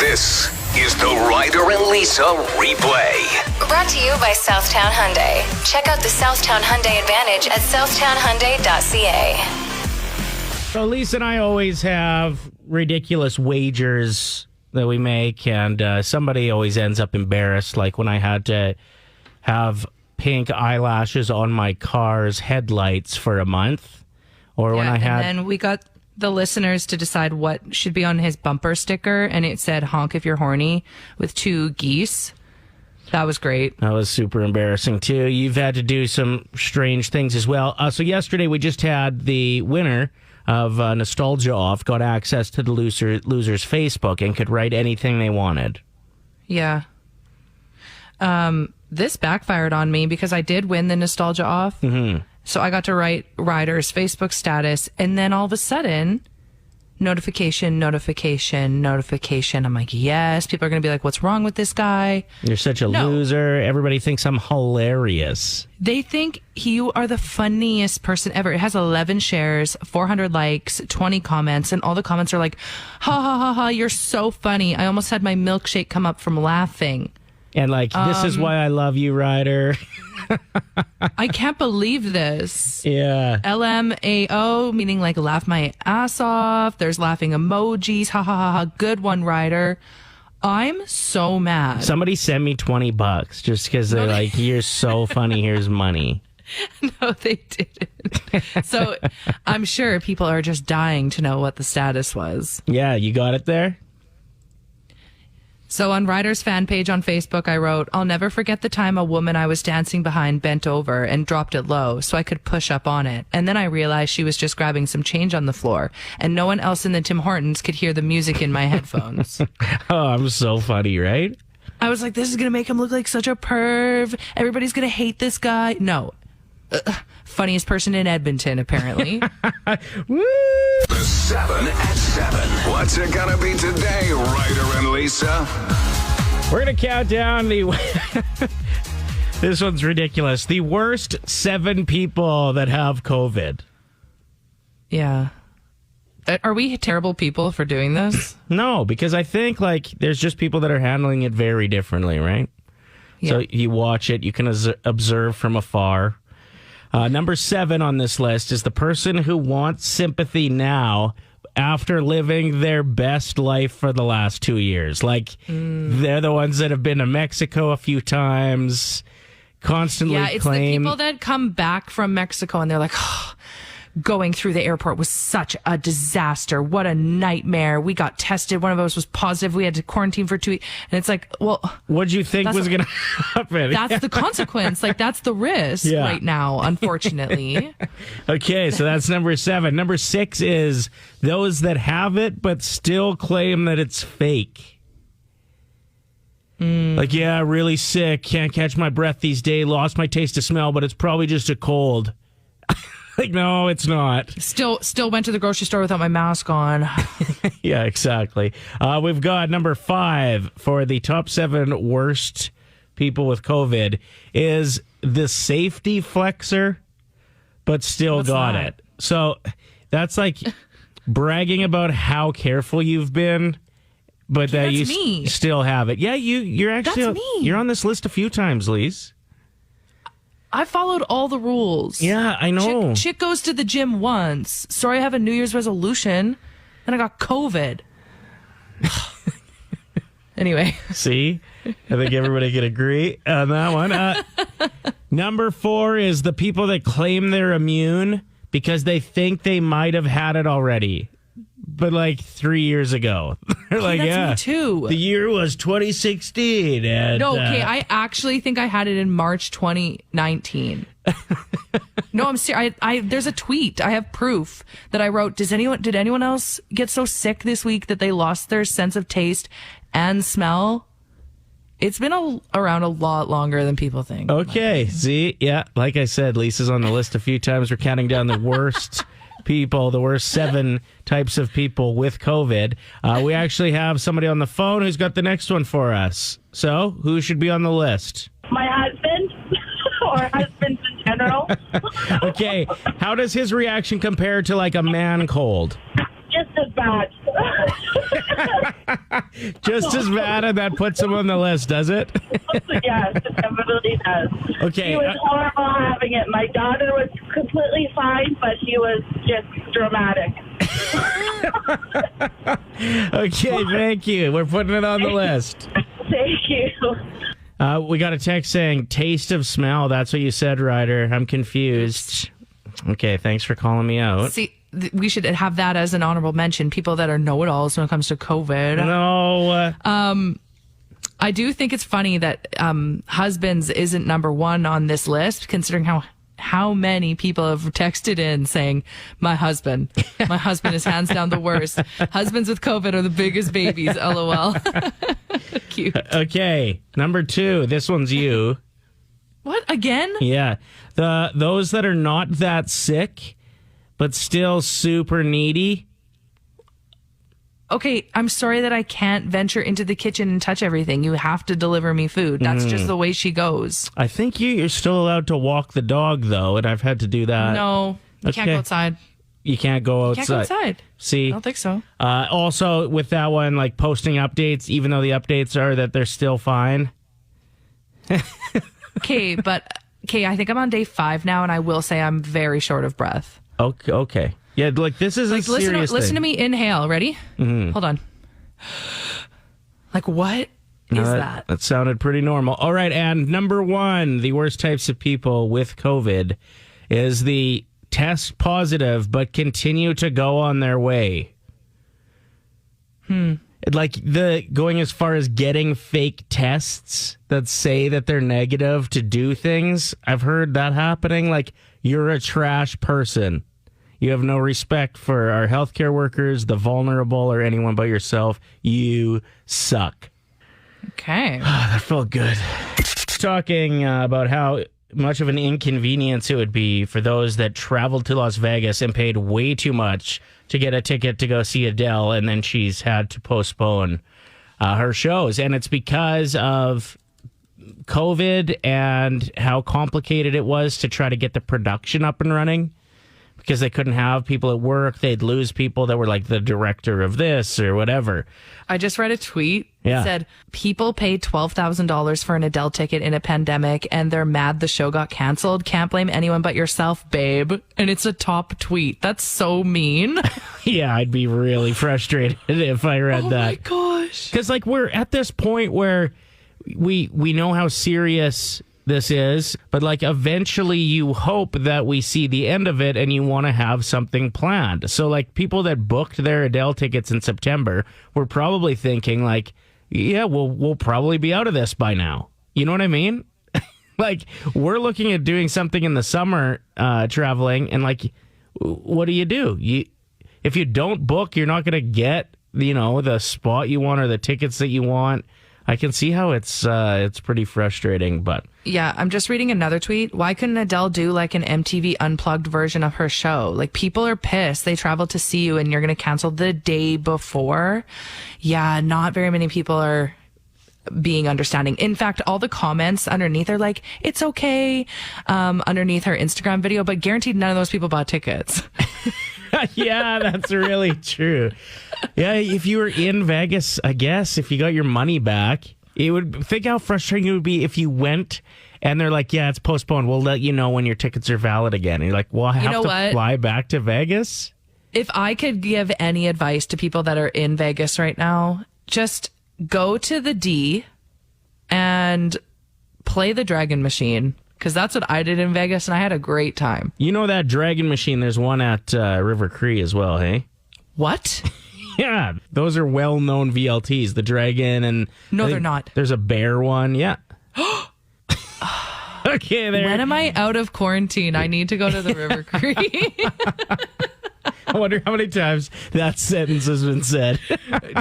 This is the Ryder and Lisa replay. Brought to you by Southtown Hyundai. Check out the Southtown Hyundai Advantage at southtownhyundai.ca. So Lisa and I always have ridiculous wagers that we make, and somebody always ends up embarrassed, like when I had to have pink eyelashes on my car's headlights for a month, or when I had... And then we got the listeners to decide what should be on his bumper sticker, and it said honk if you're horny with two geese. That was great. That was super embarrassing too. You've had to do some strange things as well. So yesterday we just had the winner of Nostalgia Off got access to the loser's Facebook and could write anything they wanted. Yeah. This backfired on me because I did win the Nostalgia Off. Mm-hmm. So I got to write Ryder's Facebook status, and then all of a sudden, notification. I'm like, yes. People are going to be like, what's wrong with this guy? You're such a loser. Everybody thinks I'm hilarious. They think you are the funniest person ever. It has 11 shares, 400 likes, 20 comments, and all the comments are like, ha, ha, ha, ha, you're so funny. I almost had my milkshake come up from laughing. And like, this is why I love you, Ryder. I can't believe this. Yeah. LMAO, meaning like laugh my ass off. There's laughing emojis. Ha ha ha ha. Good one, Ryder. I'm so mad. Somebody sent me $20 just because they're like, you're so funny. Here's money. No, they didn't. So I'm sure people are just dying to know what the status was. Yeah, you got it there? So on Ryder's fan page on Facebook, I wrote, I'll never forget the time a woman I was dancing behind bent over and dropped it low so I could push up on it. And then I realized she was just grabbing some change on the floor and no one else in the Tim Hortons could hear the music in my headphones. Oh, I'm so funny, right? I was like, this is going to make him look like such a perv. Everybody's going to hate this guy. No. Funniest person in Edmonton, apparently. Woo! The 7 at 7. What's it gonna be today, Ryder and Lisa? We're going to count down the... This one's ridiculous. The worst 7 people that have COVID. Yeah. Are we terrible people for doing this? No, because I think like there's just people that are handling it very differently, right? Yeah. So you watch it, you can observe from afar. Number 7 on this list is the person who wants sympathy now after living their best life for the last 2 years. Like, they're the ones that have been to Mexico a few times, constantly Yeah, it's claim... the people that come back from Mexico and they're like, oh, going through the airport was such a disaster. What a nightmare. We got tested. One of us was positive. We had to quarantine for 2 weeks. And it's like, well... What'd you think was going to happen? That's the consequence. Like, that's the risk right now, unfortunately. Okay, so that's number 7. Number 6 is those that have it but still claim that it's fake. Like, yeah, really sick. Can't catch my breath these days. Lost my taste of smell, but it's probably just a cold. Like, no, it's not. Still went to the grocery store without my mask on. Yeah, exactly. We've got number 5 for the top 7 worst people with COVID is the safety flexer, but still What's got that? it. So that's like bragging about how careful you've been, but that you still have it. Yeah, you're actually That's me. You're on this list a few times, Lise. I followed all the rules. Yeah, I know. Chick goes to the gym once. Sorry, I have a New Year's resolution. Then I got COVID. Anyway. See? I think everybody can agree on that one. Number 4 is the people that claim they're immune because they think they might have had it already. But like 3 years ago. They're like, that's yeah. me too. The year was 2016. And, No, okay, I actually think I had it in March 2019. No, I'm serious. There's a tweet. I have proof that I wrote. Did anyone else get so sick this week that they lost their sense of taste and smell? It's been around a lot longer than people think. Okay, see? Yeah, like I said, Lisa's on the list a few times. We're counting down the worst people, the worst 7 types of people with COVID. We actually have somebody on the phone who's got the next one for us. So, who should be on the list? My husband, or husbands in general. Okay, how does his reaction compare to like a man cold? Just as bad. Just as bad, and that puts him on the list, does it? Yes, it definitely does. Okay. He was horrible having it. My daughter was completely fine, but he was just dramatic. Okay, thank you. We're putting it on the list. Thank you. We got a text saying, taste of smell. That's what you said, Ryder. I'm confused. Okay, thanks for calling me out. See, we should have that as an honorable mention. People that are know-it-alls when it comes to COVID. No. I do think it's funny that husbands isn't number one on this list, considering how many people have texted in saying, my husband is hands down the worst. Husbands with COVID are the biggest babies, LOL. Cute. Okay, number 2. This one's you. What, again? Yeah. Those that are not that sick, but still super needy. Okay, I'm sorry that I can't venture into the kitchen and touch everything. You have to deliver me food. That's just the way she goes. I think you're still allowed to walk the dog, though, and I've had to do that. No, you can't go outside. You can't go outside. Can't go outside. See? I don't think so. Also, with that one, like posting updates, even though the updates are that they're still fine. Okay, I think I'm on day 5 now, and I will say I'm very short of breath. Okay. Yeah, like this is a serious thing. Listen to me inhale. Ready? Mm-hmm. Hold on. Like, what is that? That sounded pretty normal. All right, and number 1, the worst types of people with COVID is the test positive but continue to go on their way. Like the going as far as getting fake tests that say that they're negative to do things. I've heard that happening. Like, you're a trash person. You have no respect for our healthcare workers, the vulnerable, or anyone but yourself. You suck. Okay. That felt good. Talking about how much of an inconvenience it would be for those that traveled to Las Vegas and paid way too much to get a ticket to go see Adele, and then she's had to postpone her shows. And it's because of COVID and how complicated it was to try to get the production up and running. Because they couldn't have people at work. They'd lose people that were like the director of this or whatever. I just read a tweet Yeah. that said, people paid $12,000 for an Adele ticket in a pandemic and they're mad the show got canceled. Can't blame anyone but yourself, babe. And it's a top tweet. That's so mean. Yeah, I'd be really frustrated if I read that. Oh my gosh. Because like we're at this point where we know how serious this is, but like eventually you hope that we see the end of it and you want to have something planned. So like people that booked their Adele tickets in September were probably thinking like, yeah, we'll probably be out of this by now. You know what I mean? Like, we're looking at doing something in the summer, traveling, and like, what do? If you don't book, you're not going to get, the spot you want or the tickets that you want. I can see how it's pretty frustrating, but yeah, I'm just reading another tweet. Why couldn't Adele do like an MTV unplugged version of her show? Like, people are pissed. They traveled to see you and you're going to cancel the day before. Yeah, not very many people are being understanding. In fact, all the comments underneath are like, it's okay, underneath her Instagram video, but guaranteed none of those people bought tickets. yeah, that's really true. Yeah, if you were in Vegas, I guess, if you got your money back, think how frustrating it would be if you went and they're like, yeah, it's postponed. We'll let you know when your tickets are valid again. And you're like, well, I have to fly back to Vegas? If I could give any advice to people that are in Vegas right now, just go to the D and play the Dragon Machine. Because that's what I did in Vegas, and I had a great time. You know that Dragon Machine, there's one at River Cree as well, hey? What? Yeah, those are well-known VLTs. The Dragon and... No, they're not. There's a bear one, yeah. Okay, there. When am I out of quarantine? I need to go to the River Cree. I wonder how many times that sentence has been said.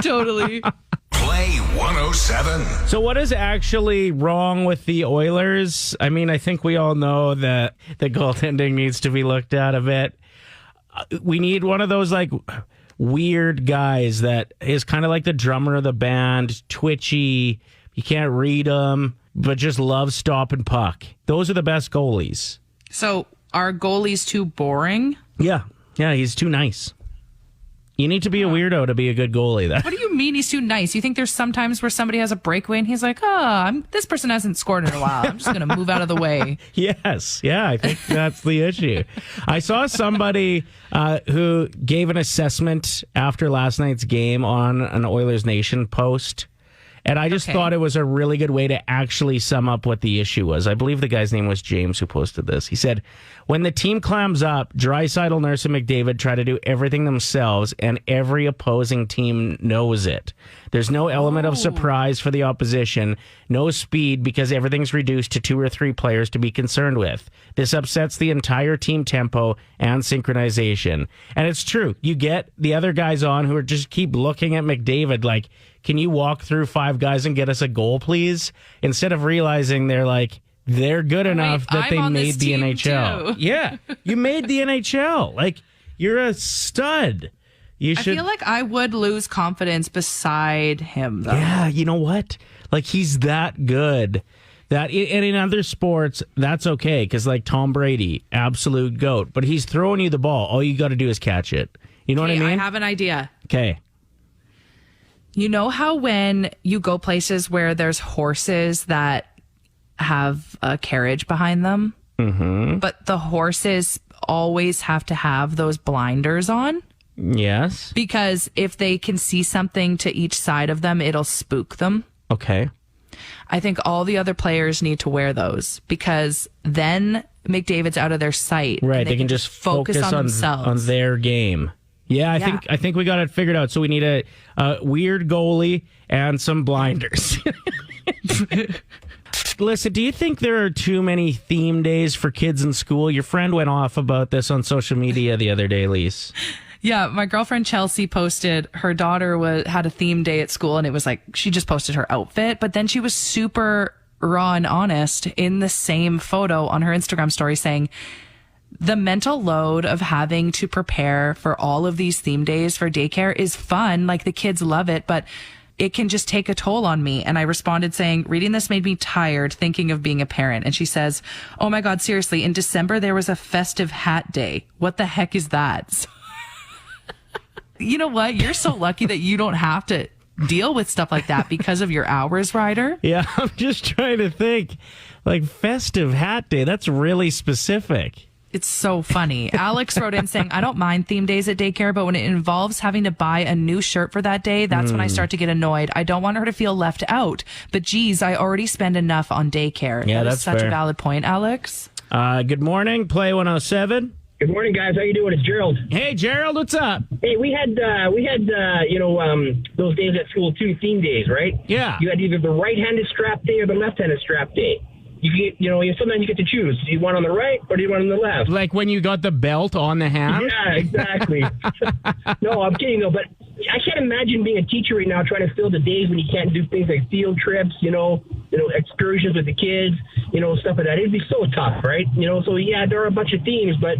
Totally. Play 107. So what is actually wrong with the Oilers? I mean, I think we all know that the goaltending needs to be looked at a bit. We need one of those like weird guys that is kind of like the drummer of the band, twitchy, you can't read them, but just loves stopping puck. Those are the best goalies. So, are goalies too boring? Yeah, he's too nice. You need to be a weirdo to be a good goalie. What do you mean he's too nice? You think there's some times where somebody has a breakaway and he's like, this person hasn't scored in a while. I'm just going to move out of the way. Yes. Yeah, I think that's the issue. I saw somebody who gave an assessment after last night's game on an Oilers Nation post. And I just thought it was a really good way to actually sum up what the issue was. I believe the guy's name was James who posted this. He said, when the team clams up, Draisaitl, Nurse, and McDavid try to do everything themselves, and every opposing team knows it. There's no element of surprise for the opposition, no speed, because everything's reduced to 2 or 3 players to be concerned with. This upsets the entire team tempo and synchronization. And it's true. You get the other guys on who are just keep looking at McDavid like, can you walk through 5 guys and get us a goal, please? Instead of realizing they're good enough that they made the NHL. Yeah, you made the NHL. Like, you're a stud. I feel like I would lose confidence beside him, though. Yeah, you know what? Like, he's that good. And in other sports, that's okay, because like Tom Brady, absolute GOAT. But he's throwing you the ball. All you got to do is catch it. You know what I mean? I have an idea. Okay. You know how when you go places where there's horses that have a carriage behind them, but the horses always have to have those blinders on? Yes. Because if they can see something to each side of them, it'll spook them. Okay. I think all the other players need to wear those because then McDavid's out of their sight. Right. They can just focus on themselves. On their game. Yeah, I think we got it figured out. So we need a weird goalie and some blinders. Listen, do you think there are too many theme days for kids in school? Your friend went off about this on social media the other day, Lise. Yeah, my girlfriend Chelsea posted her daughter had a theme day at school, and it was like she just posted her outfit, but then she was super raw and honest in the same photo on her Instagram story saying, the mental load of having to prepare for all of these theme days for daycare is fun. Like, the kids love it, but it can just take a toll on me. And I responded saying, reading this made me tired thinking of being a parent. And she says, oh my God, seriously, in December, there was a festive hat day. What the heck is that? You know what? You're so lucky that you don't have to deal with stuff like that because of your hours, Ryder. Yeah, I'm just trying to think. Like, festive hat day, that's really specific. It's so funny. Alex wrote in saying, I don't mind theme days at daycare, but when it involves having to buy a new shirt for that day, that's when I start to get annoyed. I don't want her to feel left out. But geez, I already spend enough on daycare. Yeah, that's such fair. a valid point, Alex. Good morning, Play 107. Good morning, guys. How you doing? It's Gerald. Hey, Gerald, what's up? Hey, we had those days at school too, theme days, right? Yeah. You had either the right-handed strap day or the left-handed strap day. You get, sometimes you get to choose. Do you want on the right or do you want on the left? Like when you got the belt on the hand? Yeah, exactly. No, I'm kidding though. But I can't imagine being a teacher right now trying to fill the days when you can't do things like field trips, excursions with the kids, stuff like that. It'd be so tough, right? So yeah, there are a bunch of themes, but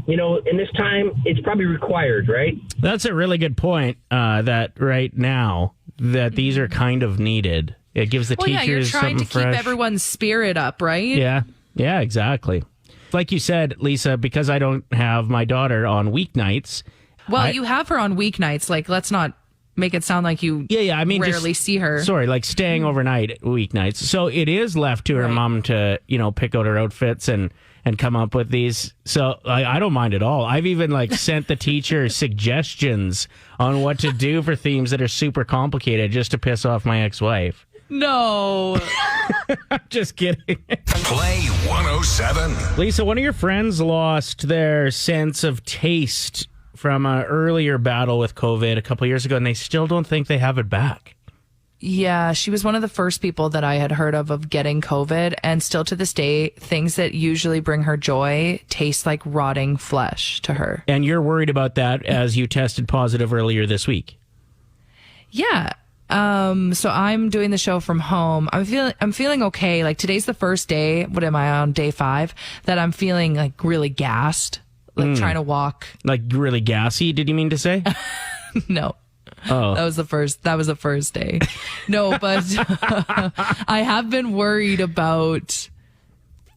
in this time, it's probably required, right? That's a really good point. That right now that these are kind of needed. It gives the teachers you're trying to fresh. keep everyone's spirit up, right? Yeah, exactly. Like you said, Lisa, because I don't have my daughter on weeknights. Well, you have her on weeknights. Like, let's not make it sound like you I mean, rarely just, see her. Sorry, like staying overnight weeknights. So it is left to her mom to, pick out her outfits and come up with these. So I don't mind at all. I've even sent the teacher suggestions on what to do for themes that are super complicated just to piss off my ex-wife. No. I'm just kidding. Play 107. Lisa, one of your friends lost their sense of taste from an earlier battle with COVID a couple years ago, and they still don't think they have it back. Yeah, she was one of the first people that I had heard of getting COVID, and still to this day, things that usually bring her joy taste like rotting flesh to her. And you're worried about that as you tested positive earlier this week. Yeah. So I'm doing the show from home. I'm feeling okay. Like, today's the first day. What am I on, day 5? That I'm feeling like really gassed, like trying to walk. Like really gassy, did you mean to say? No. Oh. That was the first day. No, but I have been worried about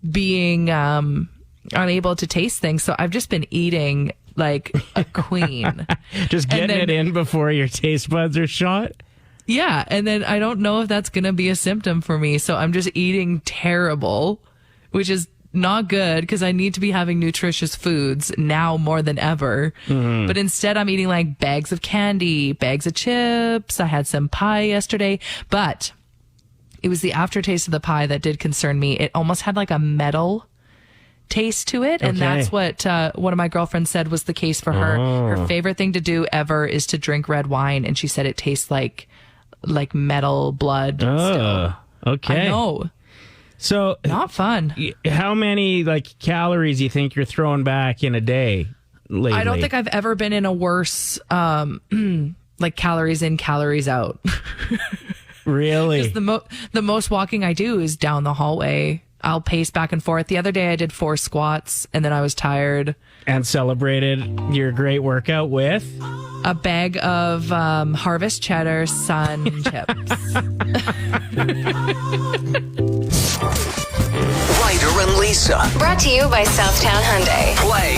being unable to taste things. So I've just been eating like a queen. Just getting it in before your taste buds are shot. Yeah, and then I don't know if that's going to be a symptom for me, so I'm just eating terrible, which is not good because I need to be having nutritious foods now more than ever. But instead, I'm eating like bags of candy, bags of chips. I had some pie yesterday, but it was the aftertaste of the pie that did concern me. It almost had like a metal taste to it, and that's what one of my girlfriends said was the case for her. Her favorite thing to do ever is to drink red wine, and she said it tastes like metal blood. Still. Okay. I know. So Not fun. how many like calories do you think you're throwing back in a day lately? I don't think I've ever been in a worse like calories in, calories out. Really? The most walking I do is down the hallway. I'll pace back and forth. The other day I did 4 squats and then I was tired. And celebrated your great workout with? A bag of Harvest Cheddar Sun chips. Ryder and Lisa. Brought to you by Southtown Hyundai. Play